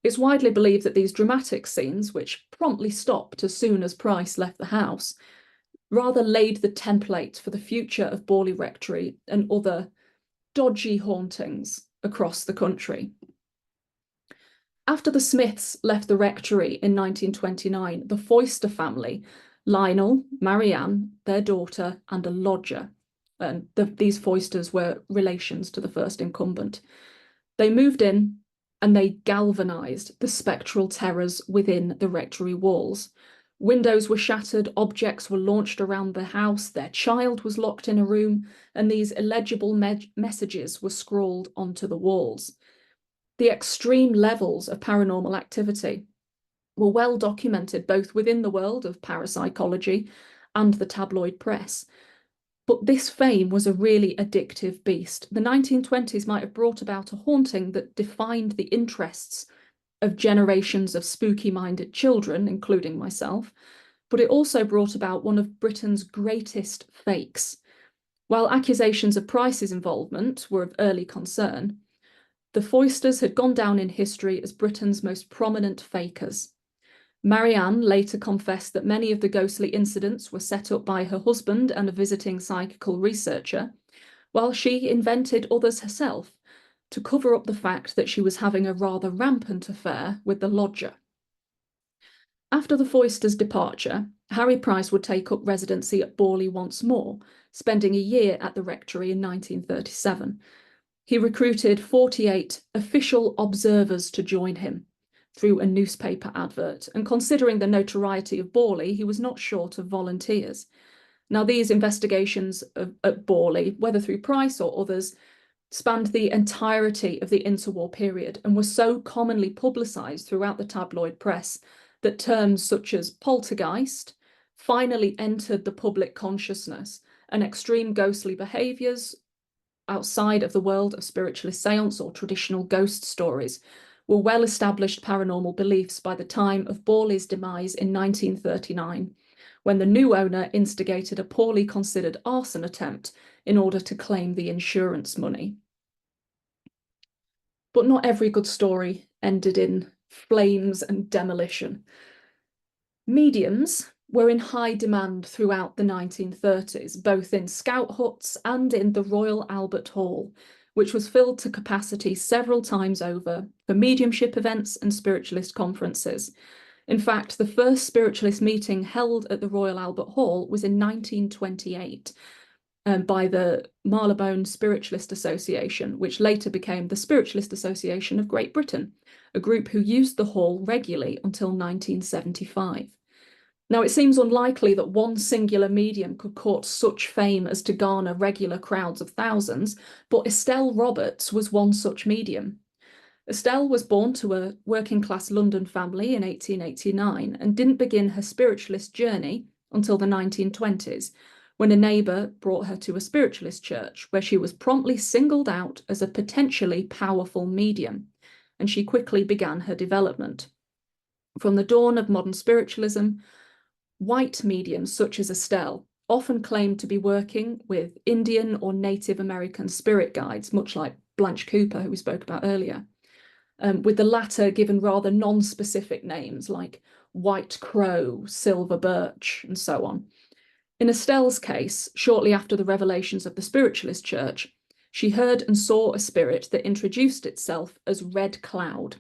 Speaker 2: It's widely believed that these dramatic scenes, which promptly stopped as soon as Price left the house, rather laid the template for the future of Borley Rectory and other dodgy hauntings across the country. After the Smiths left the rectory in 1929, the Foyster family, Lionel, Marianne, their daughter, and a lodger, and these Foysters were relations to the first incumbent, they moved in and they galvanised the spectral terrors within the rectory walls. Windows were shattered, objects were launched around the house, their child was locked in a room, and these illegible messages were scrawled onto the walls. The extreme levels of paranormal activity were well documented both within the world of parapsychology and the tabloid press. But this fame was a really addictive beast. The 1920s might have brought about a haunting that defined the interests of generations of spooky-minded children, including myself, but it also brought about one of Britain's greatest fakes. While accusations of Price's involvement were of early concern, the Foysters had gone down in history as Britain's most prominent fakers. Marianne later confessed that many of the ghostly incidents were set up by her husband and a visiting psychical researcher, while she invented others herself to cover up the fact that she was having a rather rampant affair with the lodger. After the Foysters' departure, Harry Price would take up residency at Borley once more, spending a year at the rectory in 1937. He recruited 48 official observers to join him through a newspaper advert, and considering the notoriety of Borley, he was not short of volunteers. Now, these investigations at Borley, whether through Price or others, spanned the entirety of the interwar period and were so commonly publicised throughout the tabloid press that terms such as poltergeist finally entered the public consciousness, and extreme ghostly behaviours outside of the world of spiritualist seance or traditional ghost stories were well-established paranormal beliefs by the time of Borley's demise in 1939, when the new owner instigated a poorly considered arson attempt in order to claim the insurance money. But not every good story ended in flames and demolition. Mediums were in high demand throughout the 1930s, both in scout huts and in the Royal Albert Hall, which was filled to capacity several times over for mediumship events and spiritualist conferences. In fact, the first spiritualist meeting held at the Royal Albert Hall was in 1928 by the Marylebone Spiritualist Association, which later became the Spiritualist Association of Great Britain, a group who used the hall regularly until 1975. Now, it seems unlikely that one singular medium could court such fame as to garner regular crowds of thousands, but Estelle Roberts was one such medium. Estelle was born to a working-class London family in 1889 and didn't begin her spiritualist journey until the 1920s, when a neighbour brought her to a spiritualist church, where she was promptly singled out as a potentially powerful medium, and she quickly began her development. From the dawn of modern spiritualism, white mediums such as Estelle often claimed to be working with Indian or Native American spirit guides, much like Blanche Cooper, who we spoke about earlier, with the latter given rather non-specific names like White Crow, Silver Birch, and so on. In Estelle's case, shortly after the revelations of the Spiritualist Church, she heard and saw a spirit that introduced itself as Red Cloud.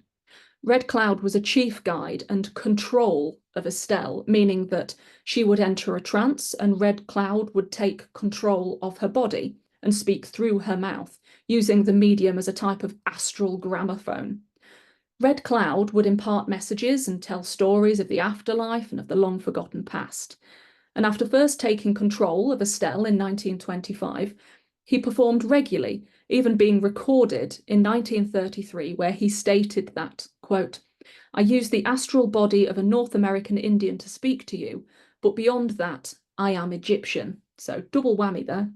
Speaker 2: Red Cloud was a chief guide and control of Estelle, meaning that she would enter a trance and Red Cloud would take control of her body and speak through her mouth, using the medium as a type of astral gramophone. Red Cloud would impart messages and tell stories of the afterlife and of the long-forgotten past. And after first taking control of Estelle in 1925, he performed regularly, even being recorded in 1933, where he stated that, quote, "I use the astral body of a North American Indian to speak to you, but beyond that, I am Egyptian." So double whammy there.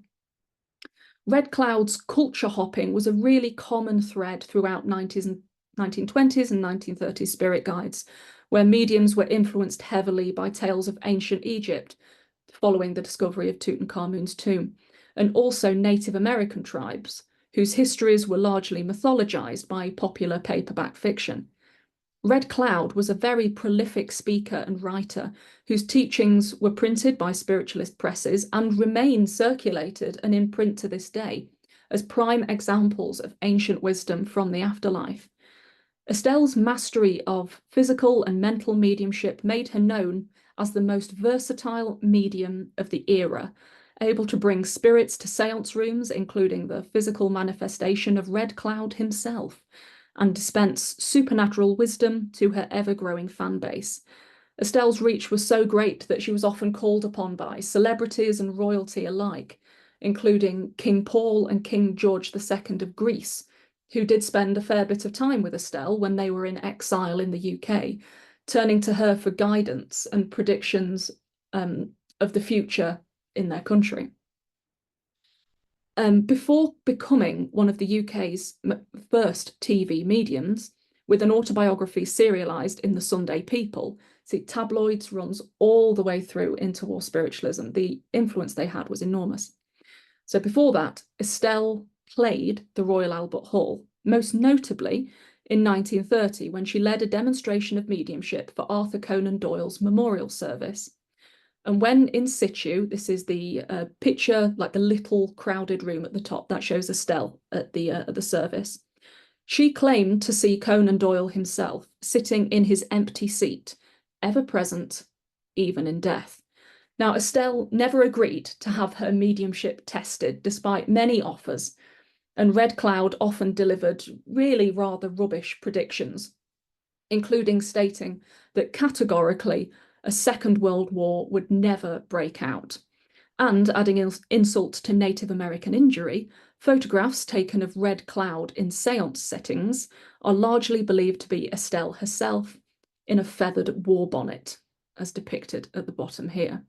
Speaker 2: Red Cloud's culture hopping was a really common thread throughout 1920s and 1930s spirit guides, where mediums were influenced heavily by tales of ancient Egypt following the discovery of Tutankhamun's tomb, and also Native American tribes, whose histories were largely mythologized by popular paperback fiction. Red Cloud was a very prolific speaker and writer whose teachings were printed by spiritualist presses and remain circulated and in print to this day as prime examples of ancient wisdom from the afterlife. Estelle's mastery of physical and mental mediumship made her known as the most versatile medium of the era, able to bring spirits to seance rooms, including the physical manifestation of Red Cloud himself, and dispense supernatural wisdom to her ever-growing fan base. Estelle's reach was so great that she was often called upon by celebrities and royalty alike, including King Paul and King George II of Greece, who did spend a fair bit of time with Estelle when they were in exile in the UK, turning to her for guidance and predictions of the future in their country. Before becoming one of the UK's first TV mediums, with an autobiography serialised in the Sunday People, see, tabloids runs all the way through Interwar spiritualism. The influence they had was enormous. So before that, Estelle played the Royal Albert Hall, most notably in 1930, when she led a demonstration of mediumship for Arthur Conan Doyle's memorial service. And when in situ, this is the picture, like the little crowded room at the top, that shows Estelle at the service. She claimed to see Conan Doyle himself sitting in his empty seat, ever present, even in death. Now, Estelle never agreed to have her mediumship tested, despite many offers, and Red Cloud often delivered really rather rubbish predictions, including stating that categorically a Second World War would never break out. And adding insult to Native American injury, photographs taken of Red Cloud in séance settings are largely believed to be Estelle herself in a feathered war bonnet, as depicted at the bottom here.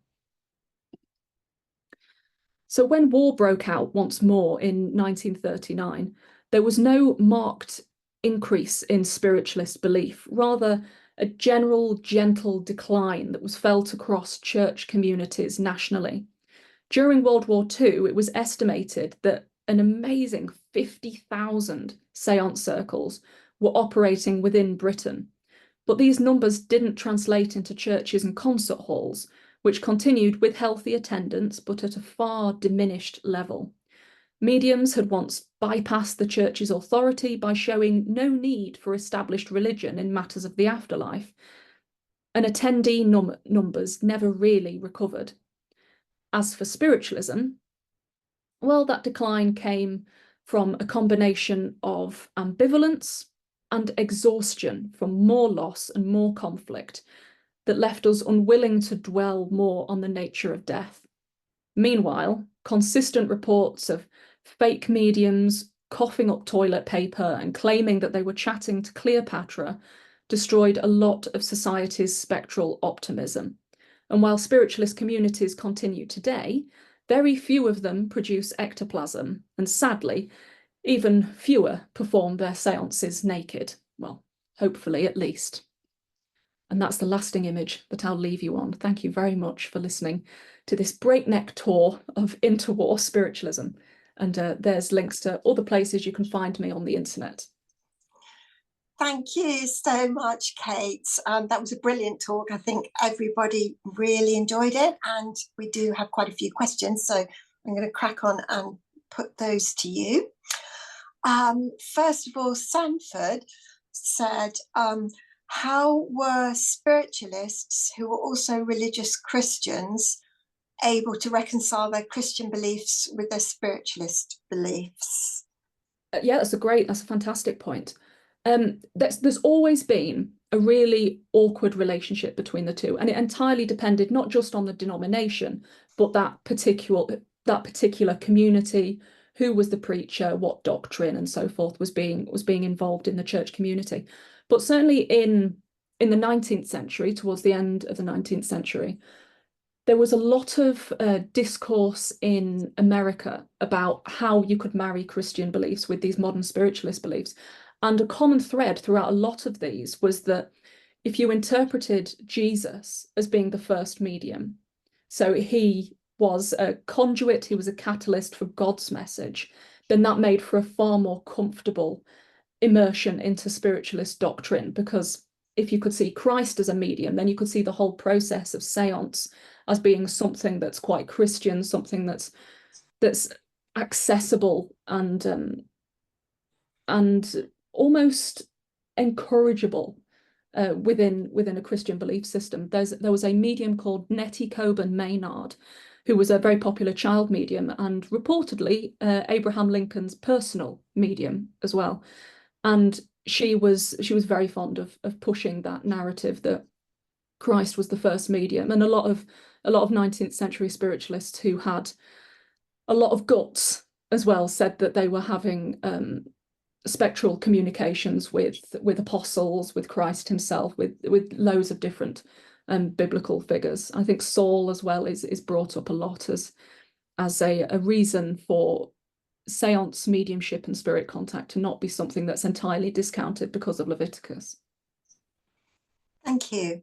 Speaker 2: So when war broke out once more in 1939, there was no marked increase in spiritualist belief, rather a general gentle decline that was felt across church communities nationally. During World War II, it was estimated that an amazing 50,000 seance circles were operating within Britain. But these numbers didn't translate into churches and concert halls, which continued with healthy attendance, but at a far diminished level. Mediums had once bypassed the church's authority by showing no need for established religion in matters of the afterlife, and attendee numbers never really recovered. As for spiritualism, well, that decline came from a combination of ambivalence and exhaustion from more loss and more conflict that left us unwilling to dwell more on the nature of death. Meanwhile, consistent reports of fake mediums coughing up toilet paper and claiming that they were chatting to Cleopatra destroyed a lot of society's spectral optimism. And while spiritualist communities continue today, very few of them produce ectoplasm, and sadly, even fewer perform their seances naked. Well, hopefully at least. And that's the lasting image that I'll leave you on. Thank you very much for listening to this breakneck tour of interwar spiritualism. And there's links to all the places you can find me on the internet.
Speaker 1: Thank you so much, Kate. That was a brilliant talk. I think everybody really enjoyed it, and we do have quite a few questions, so I'm going to crack on and put those to you. First of all, Sanford said, how were spiritualists who were also religious Christians able to reconcile their Christian beliefs with their spiritualist beliefs?
Speaker 2: Yeah, that's a fantastic point. There's always been a really awkward relationship between the two, and it entirely depended not just on the denomination, but that particular community, who was the preacher, what doctrine, and so forth was being involved in the church community. But certainly in the 19th century, towards the end of the 19th century, there was a lot of discourse in America about how you could marry Christian beliefs with these modern spiritualist beliefs. And a common thread throughout a lot of these was that if you interpreted Jesus as being the first medium, so he was a conduit, he was a catalyst for God's message, then that made for a far more comfortable immersion into spiritualist doctrine, because if you could see Christ as a medium, then you could see the whole process of seance as being something that's quite Christian, something that's accessible and almost encourageable within a Christian belief system. There was a medium called Nettie Coburn Maynard, who was a very popular child medium and reportedly Abraham Lincoln's personal medium as well. And she was very fond of pushing that narrative that Christ was the first medium. And a lot of 19th century spiritualists who had a lot of guts as well said that they were having spectral communications with apostles, with Christ himself, with loads of different biblical figures. I think Saul as well is brought up a lot as a reason for seance, mediumship and spirit contact to not be something that's entirely discounted because of Leviticus.
Speaker 1: Thank you.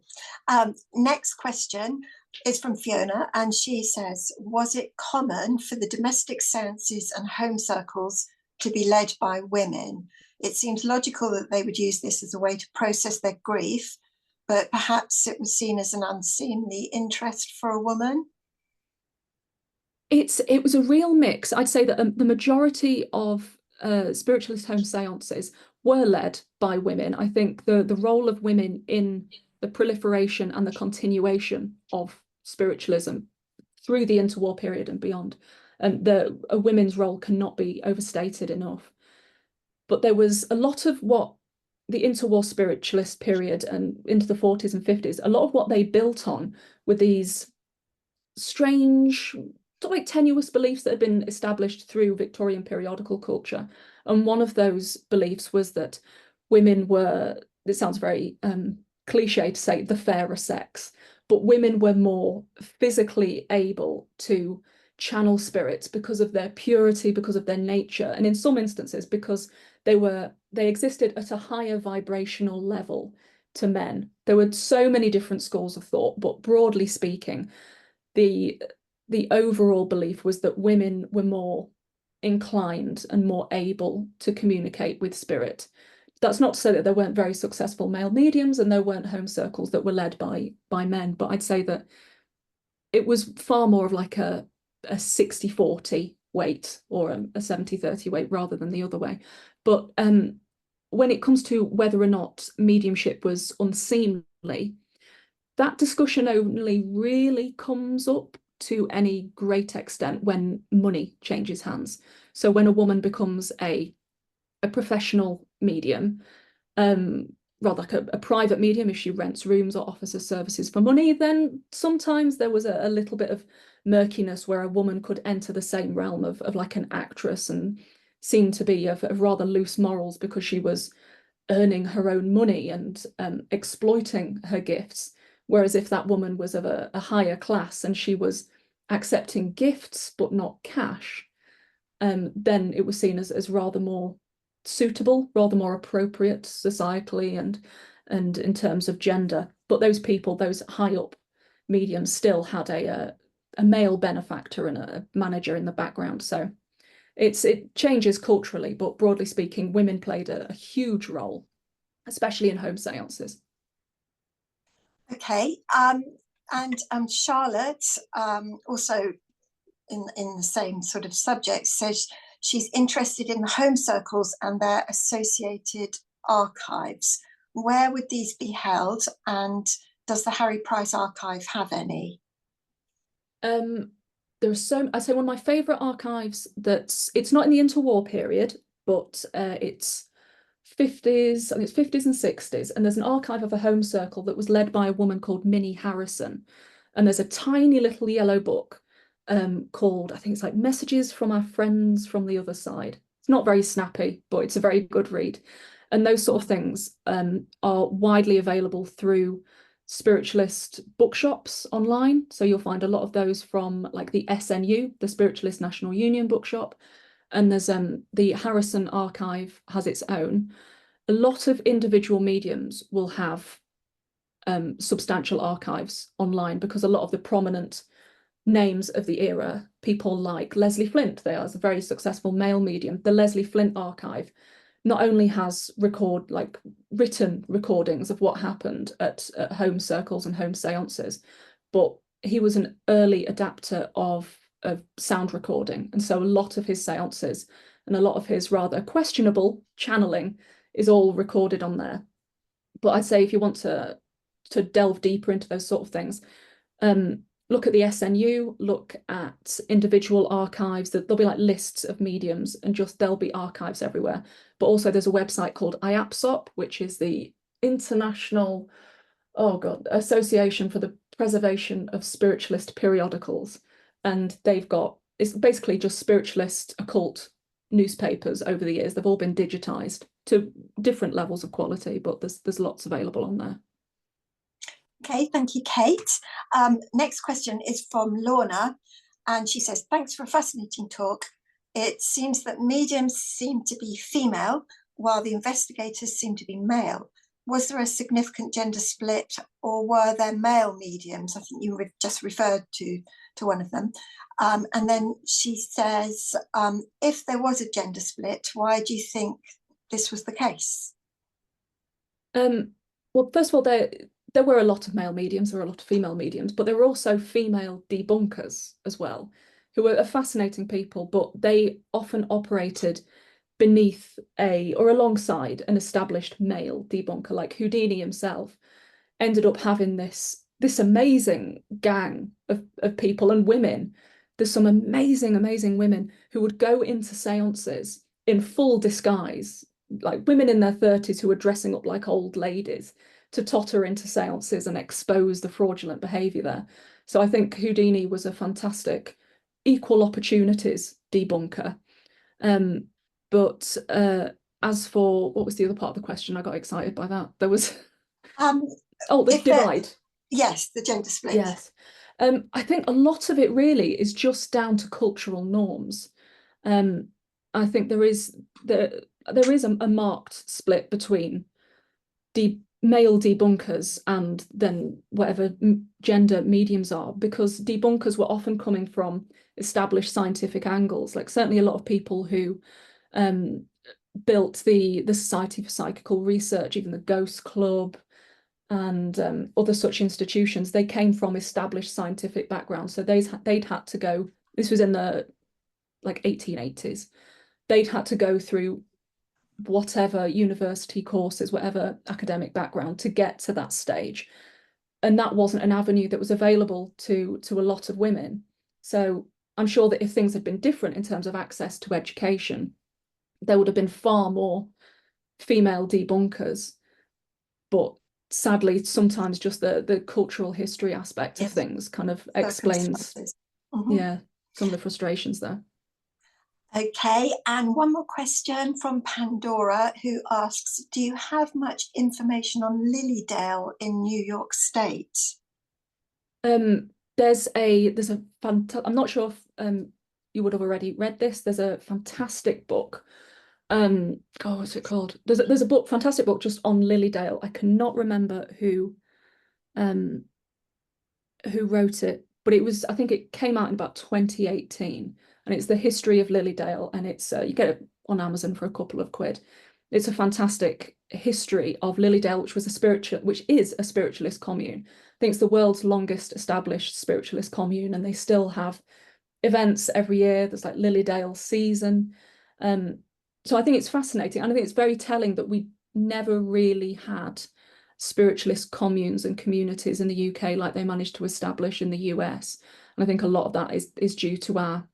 Speaker 1: Next question is from Fiona, and she says, was it common for the domestic seances and home circles to be led by women? It seems logical that they would use this as a way to process their grief, but perhaps it was seen as an unseemly interest for a woman.
Speaker 2: It was a real mix. I'd say that the majority of spiritualist home seances were led by women. I think the role of women in the proliferation and the continuation of spiritualism through the interwar period and beyond, a women's role cannot be overstated enough. But there was a lot of what the interwar spiritualist period and into the 40s and 50s, a lot of what they built on were these strange, sort of like tenuous beliefs that had been established through Victorian periodical culture. And one of those beliefs was that women were, it sounds very cliche to say, the fairer sex, but women were more physically able to channel spirits because of their purity, because of their nature, and in some instances because they were they existed at a higher vibrational level to men. There were so many different schools of thought, but broadly speaking, the overall belief was that women were more inclined and more able to communicate with spirit. That's not to say that there weren't very successful male mediums and there weren't home circles that were led by men, but I'd say that it was far more of like a 60-40 weight or a 70-30 weight rather than the other way. But when it comes to whether or not mediumship was unseemly, that discussion only really comes up to any great extent when money changes hands. So when a woman becomes a professional medium, rather like a private medium, if she rents rooms or offers her services for money, then sometimes there was a little bit of murkiness where a woman could enter the same realm of like an actress and seem to be of rather loose morals because she was earning her own money and exploiting her gifts. Whereas if that woman was of a higher class and she was accepting gifts but not cash, then it was seen as rather more suitable, rather more appropriate societally and in terms of gender. But those people, those high up mediums, still had a male benefactor and a manager in the background. So it changes culturally, but broadly speaking, women played a huge role, especially in home seances.
Speaker 1: Okay, and Charlotte, also in the same sort of subject, says she's interested in the home circles and their associated archives. Where would these be held, and does the Harry Price archive have any?
Speaker 2: There's I'd say one of my favourite archives it's not in the interwar period, but it's 50s, I think it's 50s and 60s, and there's an archive of a home circle that was led by a woman called Minnie Harrison. And there's a tiny little yellow book called, I think it's like Messages from Our Friends from the Other Side. It's not very snappy, but it's a very good read. And those sort of things are widely available through spiritualist bookshops online. So you'll find a lot of those from like the SNU, the Spiritualist National Union bookshop. And there's the Harrison archive has its own. A lot of individual mediums will have substantial archives online because a lot of the prominent names of the era, people like Leslie Flint, they are a very successful male medium. The Leslie Flint archive not only has written recordings of what happened at home circles and home seances, but he was an early adapter of sound recording. And so a lot of his seances and a lot of his rather questionable channeling is all recorded on there. But I'd say if you want to delve deeper into those sort of things, look at the SNU, look at individual archives. There'll be like lists of mediums and there'll be archives everywhere. But also there's a website called IAPSOP, which is the International, Association for the Preservation of Spiritualist Periodicals. And it's basically just spiritualist occult newspapers over the years. They've all been digitized to different levels of quality, but there's lots available on there.
Speaker 1: Okay, thank you, Kate. Next question is from Lorna, and she says, thanks for a fascinating talk. It seems that mediums seem to be female, while the investigators seem to be male. Was there a significant gender split, or were there male mediums? I think you just referred to one of them. And then she says, if there was a gender split, why do you think this was the case?
Speaker 2: Well, first of all, there were a lot of male mediums, there were a lot of female mediums, but there were also female debunkers as well, who were fascinating people, but they often operated beneath or alongside an established male debunker. Like Houdini himself ended up having this amazing gang of people and women. There's some amazing women who would go into seances in full disguise, like women in their 30s who were dressing up like old ladies to totter into seances and expose the fraudulent behaviour there. So I think Houdini was a fantastic equal opportunities debunker. But as for what was the other part of the question? I got excited by that. There was the divide.
Speaker 1: Yes, the gender split.
Speaker 2: Yes. I think a lot of it really is just down to cultural norms. I think there is there is a marked split between male debunkers and then whatever gender mediums are, because debunkers were often coming from established scientific angles. Like certainly a lot of people who built the Society for Psychical Research, even the Ghost Club, and other such institutions, they came from established scientific backgrounds. So they'd had to go, this was in the like 1880s, they'd had to go through whatever university courses, whatever academic background to get to that stage. And that wasn't an avenue that was available to a lot of women. So I'm sure that if things had been different in terms of access to education, there would have been far more female debunkers. But sadly, sometimes just the cultural history aspect of things kind of explains, yeah, some of the frustrations there.
Speaker 1: Okay, and one more question from Pandora, who asks, do you have much information on Lilydale in New York State?
Speaker 2: There's a I'm not sure if you would have already read this. There's a fantastic book. Oh, what's it called? There's a fantastic book just on Lilydale. I cannot remember who wrote it, but I think it came out in about 2018, and it's the history of Lilydale, and it's you get it on Amazon for a couple of quid. It's a fantastic history of Lilydale, which is a spiritualist commune. I think it's the world's longest established spiritualist commune, and they still have events every year. There's like Lilydale season. So I think it's fascinating, and I think it's very telling that we never really had spiritualist communes and communities in the UK like they managed to establish in the US. And I think a lot of that is due to our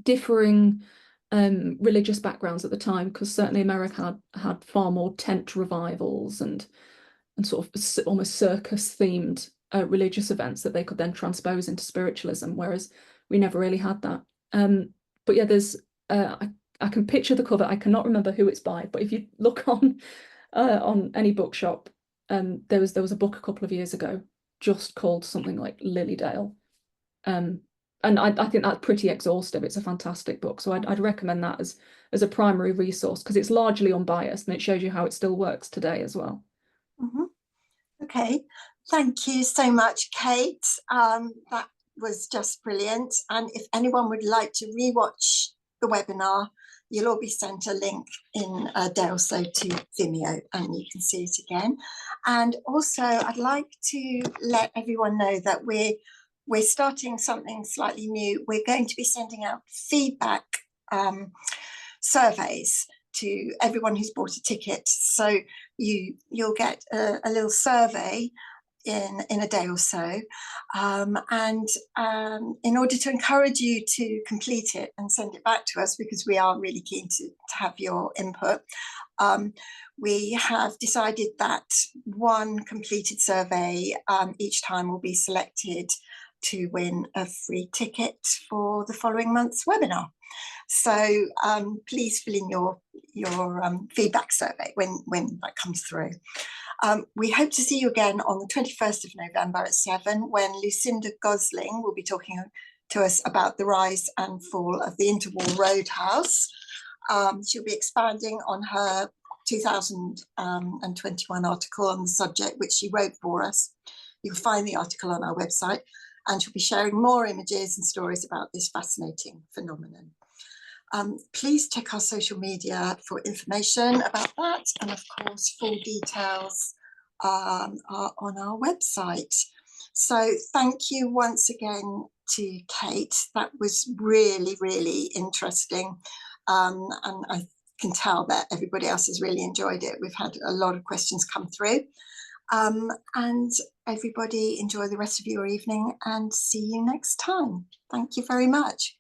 Speaker 2: differing religious backgrounds at the time, because certainly America had far more tent revivals and sort of almost circus themed religious events that they could then transpose into spiritualism, whereas we never really had that. But yeah, there's I can picture the cover. I cannot remember who it's by, but if you look on any bookshop, there was a book a couple of years ago just called something like Lilydale. And I think that's pretty exhaustive. It's a fantastic book. So I'd recommend that as a primary resource, because it's largely unbiased and it shows you how it still works today as well.
Speaker 1: Okay, thank you so much, Kate. That was just brilliant. And if anyone would like to rewatch the webinar, you'll all be sent a link in a day or so to Vimeo, and you can see it again. And also, I'd like to let everyone know that we're starting something slightly new. We're going to be sending out feedback surveys to everyone who's bought a ticket. So you'll get a little survey in a day or so, and in order to encourage you to complete it and send it back to us, because we are really keen to have your input, we have decided that one completed survey each time will be selected to win a free ticket for the following month's webinar. So please fill in your feedback survey when that comes through. We hope to see you again on the 21st of November at 7, when Lucinda Gosling will be talking to us about the rise and fall of the Interwar Roadhouse. She'll be expanding on her 2021 article on the subject, which she wrote for us. You'll find the article on our website, and she'll be sharing more images and stories about this fascinating phenomenon. Please check our social media for information about that, and of course full details are on our website. So thank you once again to Kate. That was really, really interesting, and I can tell that everybody else has really enjoyed it. We've had a lot of questions come through, and everybody enjoy the rest of your evening, and see you next time. Thank you very much.